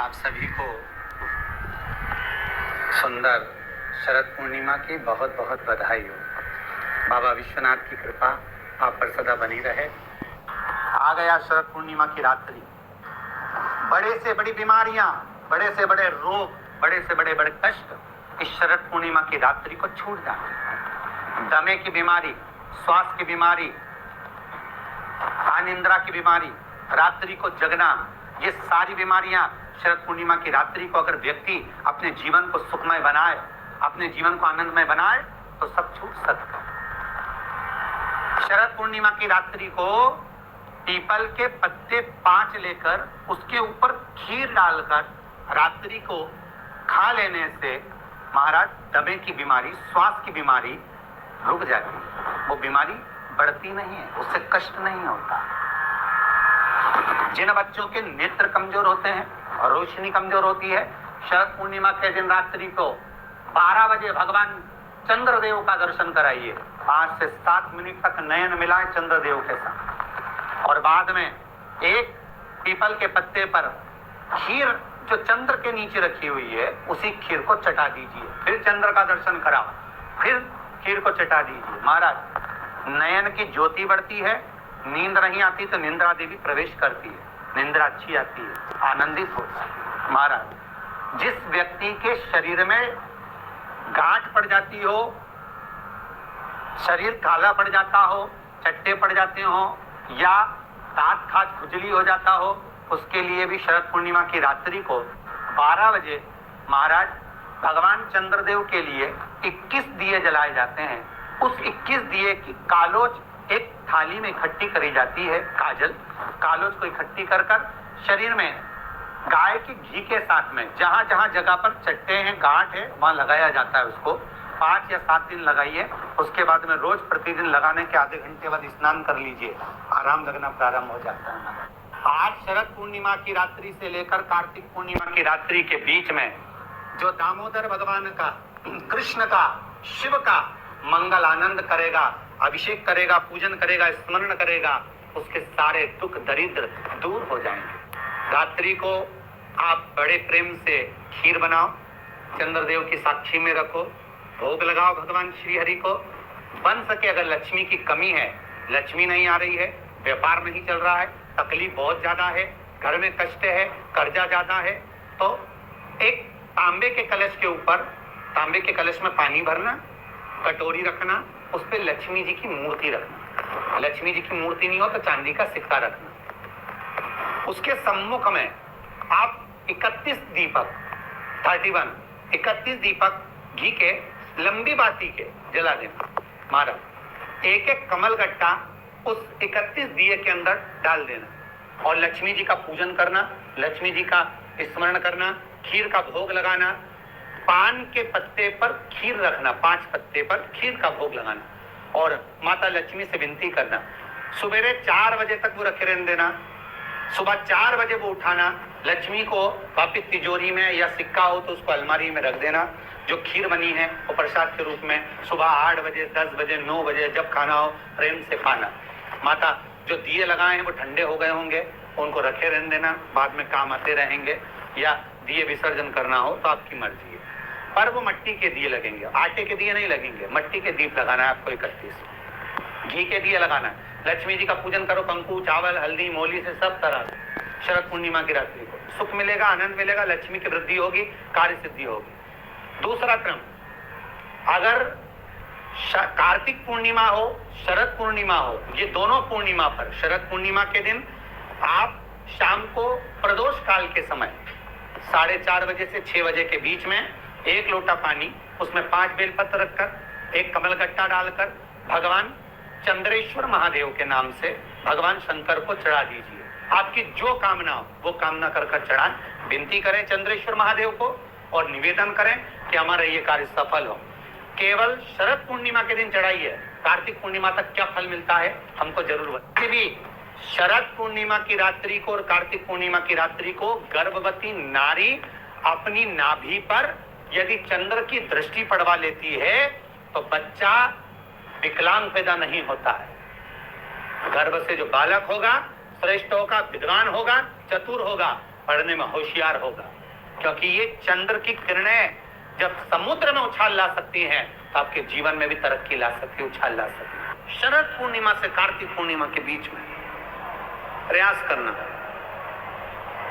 आप सभी को सुंदर शरद पूर्णिमा की बहुत बहुत बधाई हो। बाबा विश्वनाथ की कृपा आप पर सदा बनी रहे। आ गया शरद पूर्णिमा की रात्रि। बड़े से बड़ी बीमारियां, बड़े से बड़े रोग, बड़े से बड़े बड़े कष्ट इस शरद पूर्णिमा की रात्रि को छूट जाते। दमे की बीमारी, श्वास की बीमारी, अनिद्रा की बीमारी, रात्रि को जगना, ये सारी बीमारियां शरद पूर्णिमा की रात्रि को अगर व्यक्ति अपने जीवन को सुखमय बनाए, अपने जीवन को आनंदमय बनाए तो सब छूट सकता है। शरद पूर्णिमा की रात्रि को पीपल के पत्ते 5 लेकर उसके ऊपर खीर डालकर रात्रि को खा लेने से महाराज दमे की बीमारी, श्वास की बीमारी रुक जाती है। वो बीमारी बढ़ती नहीं है, उससे कष्ट नहीं होता। जिन बच्चों के नेत्र कमजोर होते हैं और रोशनी कमजोर होती है, शरद पूर्णिमा के दिन रात्रि को 12 बजे भगवान चंद्रदेव का दर्शन कराइए। 5 से 7 मिनट तक नयन मिलाएं चंद्रदेव के साथ और बाद में एक पीपल के पत्ते पर खीर जो चंद्र के नीचे रखी हुई है उसी खीर को चटा दीजिए। फिर चंद्र का दर्शन कराओ, फिर खीर को चटा दीजिए। महाराज नयन की ज्योति बढ़ती है, नींद नहीं आती तो निंद्रा देवी प्रवेश करती है, निंद्रा अच्छी आती है, आनंदित होता है। महाराज जिस व्यक्ति के शरीर में गांठ पड़ जाती हो, शरीर काला पड़ जाता हो, चट्टे पड़ जाते हो या दांत खाज खुजली हो जाता हो, उसके लिए भी शरद पूर्णिमा की रात्रि को 12 बजे महाराज भगवान चंद्रदेव के लिए 21 दिए जलाए जाते हैं। उस 21 दिए की कालोज एक थाली में इकट्ठी करी जाती है। कालोज को इकट्ठी कर शरीर में गाय के घी के साथ में जहां जहां जगह पर चट्टे हैं, गांठ है, वहां लगाया जाता है। उसको 5 या 7 दिन लगाइए। उसके बाद में रोज प्रतिदिन लगाने के आधे घंटे बाद स्नान कर लीजिए, आराम लगना प्रारंभ हो जाता है। आज शरद पूर्णिमा की रात्रि से लेकर कार्तिक पूर्णिमा की रात्रि के बीच में जो दामोदर भगवान का, कृष्ण का, शिव का मंगल आनंद करेगा, अभिषेक करेगा, पूजन करेगा, स्मरण करेगा, उसके सारे दुख दरिद्र दूर हो जाएंगे। रात्रि को आप बड़े प्रेम से खीर बनाओ, चंद्रदेव की साक्षी में रखो, भोग लगाओ भगवान श्री हरि को। बन सके अगर लक्ष्मी की कमी है, लक्ष्मी नहीं आ रही है, व्यापार नहीं चल रहा है, तकलीफ बहुत ज्यादा है, घर में कष्ट है, कर्जा ज्यादा है, तो एक तांबे के कलश के ऊपर, तांबे के कलश में पानी भरना, कटोरी रखना, उस पर लक्ष्मी जी की मूर्ति रखना। लक्ष्मी जी की मूर्ति नहीं हो तो चांदी का सिक्का रखना। उसके सम्मुख में आप 31 दीपक 31 दीपक घी के लंबी बाती के जला देना। महाराज एक एक कमल गट्टा उस 31 दिए के अंदर डाल देना और लक्ष्मी जी का पूजन करना, लक्ष्मी जी का स्मरण करना, खीर का भोग लगाना, पान के पत्ते पर खीर रखना, 5 पत्ते पर खीर का भोग लगाना और माता लक्ष्मी से विनती करना। सुबेरे 4 बजे तक वो रखे रहने देना, सुबह 4 बजे वो उठाना, लक्ष्मी को वापिस तिजोरी में या सिक्का हो तो उसको अलमारी में रख देना। जो खीर बनी है वो प्रसाद के रूप में सुबह 8 बजे, 10 बजे, 9 बजे जब खाना हो प्रेम से खाना। माता जो दिए लगाए हैं वो ठंडे हो गए होंगे, उनको रखे रहने देना, बाद में काम आते रहेंगे, या दिए विसर्जन करना हो तो आपकी मर्जी है। पर वो मिट्टी के दिए लगेंगे, आटे के दिए नहीं लगेंगे, मिट्टी के दीप लगाना है आपको। 31 घी के दिए लगाना है। लक्ष्मी जी का पूजन करो, कंकु, चावल, हल्दी, मोली से सब तरह से। शरद पूर्णिमा की रात्रि को सुख मिलेगा, आनंद मिलेगा, लक्ष्मी की वृद्धि होगी, कार्य सिद्धि होगी। दूसरा क्रम, अगर कार्तिक पूर्णिमा हो, शरद पूर्णिमा हो, ये दोनों पूर्णिमा पर, शरद पूर्णिमा के दिन आप शाम को प्रदोष काल के समय 4:30 बजे से 6 बजे के बीच में 1 लोटा पानी, उसमें 5 बेलपत्र रखकर, 1 कमलगट्टा डालकर भगवान चंद्रेश्वर महादेव के नाम से भगवान शंकर को चढ़ा दीजिए। आपकी जो कामना हो वो कामना कर चढ़ाएं, विनती करें चंद्रेश्वर महादेव को और निवेदन करें कि हमारा ये कार्य सफल हो। केवल शरद पूर्णिमा के दिन चढ़ाइए, कार्तिक पूर्णिमा तक क्या फल मिलता है हमको जरूर बताइए। भी शरद पूर्णिमा की रात्रि को और कार्तिक पूर्णिमा की रात्रि को गर्भवती नारी अपनी नाभि पर यदि चंद्र की दृष्टि पड़वा लेती है तो बच्चा विकलांग पैदा नहीं होता है। गर्भ से जो बालक होगा श्रेष्ठ होगा, विद्वान होगा, चतुर होगा, पढ़ने में होशियार होगा, क्योंकि ये चंद्र की किरणें जब समुद्र में उछाल ला सकती हैं तो आपके जीवन में भी तरक्की ला सकती है, उछाल ला सकती है। शरद पूर्णिमा से कार्तिक पूर्णिमा के बीच में प्रयास करना।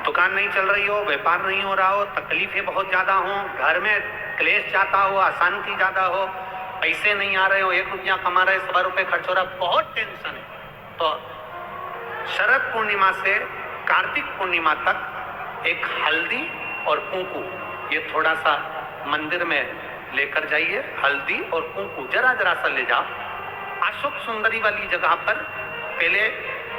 दुकान नहीं चल रही हो, व्यापार नहीं हो रहा हो, तकलीफें बहुत ज्यादा हो, घर में क्लेश ज्यादा हो, अशांति ज्यादा हो, पैसे नहीं आ रहे हो, 1 रुपया कमा रहे, 100 रुपये खर्च हो रहा, बहुत टेंशन है, तो शरद पूर्णिमा से कार्तिक पूर्णिमा तक एक हल्दी और कुंकू ये थोड़ा सा मंदिर में लेकर जाइए। हल्दी और कुंकू जरा जरा सा ले जाओ, अशोक सुंदरी वाली जगह पर पहले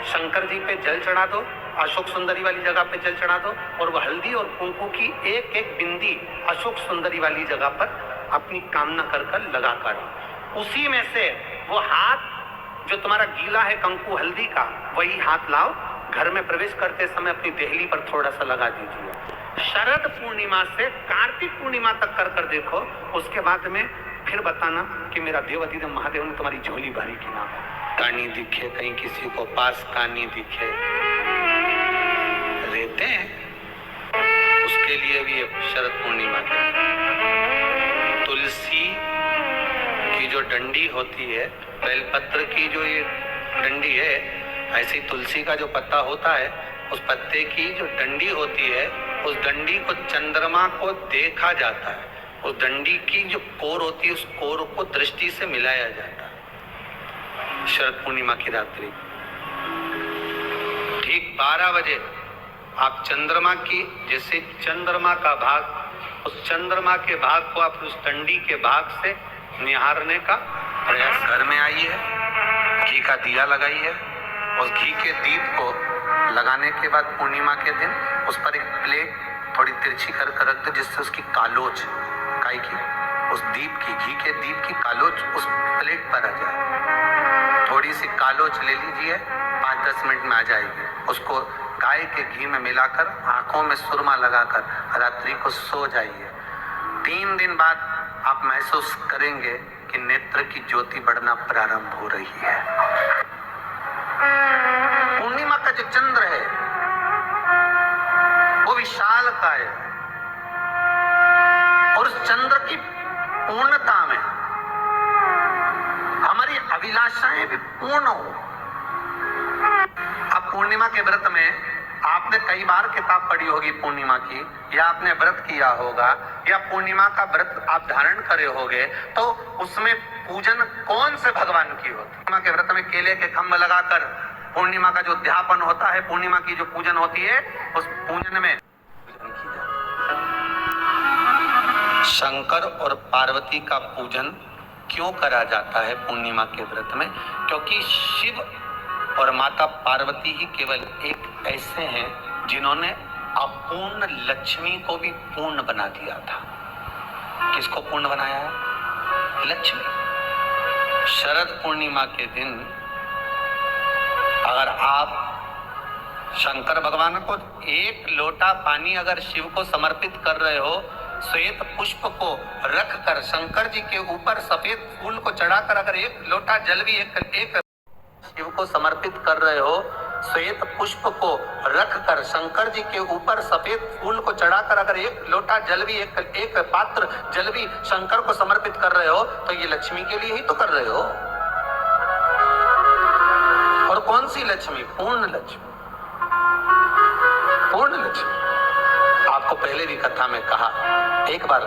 शंकर जी पे जल चढ़ा दो, अशोक सुंदरी वाली जगह पे जल चढ़ा दो, और वो हल्दी और कुंकू की एक एक बिंदी अशोक सुंदरी वाली जगह पर अपनी कामना कर कर लगा कर, उसी में से वो हाथ जो तुम्हारा गीला है कंकु हल्दी का, वही हाथ लाओ, घर में प्रवेश करते समय अपनी देहली पर थोड़ा सा लगा दीजिए। शरद पूर्णिमा से कार्तिक पूर्णिमा तक कर कर देखो, उसके बाद में फिर बताना कि मेरा देवाधिदेव महादेव ने तुम्हारी झोली भरी की ना। कानी दिखे, कहीं किसी को पास कानी दिखे, रहते हैं, उसके लिए भी शरद पूर्णिमा के तुलसी की जो डंडी होती है, बेलपत्र की जो ये डंडी है, ऐसी तुलसी का जो पत्ता होता है, उस पत्ते की जो डंडी होती है, उस डंडी को चंद्रमा को देखा जाता है, उस डंडी की जो कोर होती है, उस कोर को दृष्टि से मिलाया जाता है। शरद पूर्णिमा की रात्रि ठीक 12 बजे आप चंद्रमा की, जैसे चंद्रमा का भाग, उस चंद्रमा के भाग को आप उस डंडी के भाग से निहारने का प्रयास। घर में आइए, घी का दिया लगाइए, उस घी के दीप को लगाने के बाद पूर्णिमा के दिन उस पर एक प्लेट थोड़ी तिरछी कर रख दो, जिससे उसकी कालोच काय की, उस दीप की, घी के दीप की कालोच उस प्लेट पर आ जाए। थोड़ी सी कालोच ले लीजिए, 5-10 मिनट में आ जाएगी। उसको गाय के घी में मिलाकर आंखों में सुरमा लगाकर रात्रि को सो जाइए। 3 दिन बाद आप महसूस करेंगे कि नेत्र की ज्योति बढ़ना प्रारंभ हो रही है। पूर्णिमा का जो चंद्र है वो विशाल का है, और उस चंद्र की पूर्णता में हमारी अभिलाषाएं भी पूर्ण हो। अब पूर्णिमा के व्रत में आपने कई बार किताब पढ़ी होगी पूर्णिमा की, या आपने व्रत किया होगा, या पूर्णिमा का व्रत आप धारण करे होगे, तो उसमें पूजन कौन से भगवान की होती है? पूर्णिमा के व्रत में केले के खंभ लगाकर पूर्णिमा का जो उद्यापन होता है, पूर्णिमा की जो पूजन होती है, उस पूजन में शंकर और पार्वती का पूजन क्यों करा जाता है पूर्णिमा के व्रत में? क्योंकि शिव और माता पार्वती ही केवल एक ऐसे हैं जिन्होंने अपूर्ण लक्ष्मी को भी पूर्ण बना दिया था। किसको पूर्ण बनाया है? लक्ष्मी। शरद पूर्णिमा के दिन अगर आप शंकर भगवान को 1 लोटा पानी अगर शिव को समर्पित कर रहे हो, श्वेत पुष्प को रखकर शंकर जी के ऊपर सफेद फूल को चढ़ाकर अगर 1 लोटा जल भी एक शिव को समर्पित कर रहे हो, श्वेत पुष्प को रखकर शंकर जी के ऊपर सफेद फूल को चढ़ाकर अगर 1 लोटा जल भी एक पात्र जल भी शंकर को समर्पित कर रहे हो, तो ये लक्ष्मी के लिए ही तो कर रहे हो। और कौन सी लक्ष्मी? पूर्ण लक्ष्मी। पूर्ण लक्ष्मी। आपको पहले भी कथा में कहा, एक बार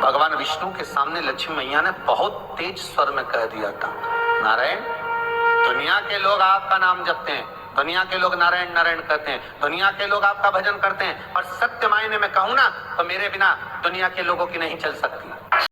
भगवान विष्णु के सामने लक्ष्मी मैया ने बहुत तेज स्वर में कह दिया था, नारायण, दुनिया के लोग आपका नाम जपते हैं, दुनिया के लोग नारायण नारायण कहते हैं, दुनिया के लोग आपका भजन करते हैं, और सत्य मायने में कहूं ना तो मेरे बिना दुनिया के लोगों की नहीं चल सकती।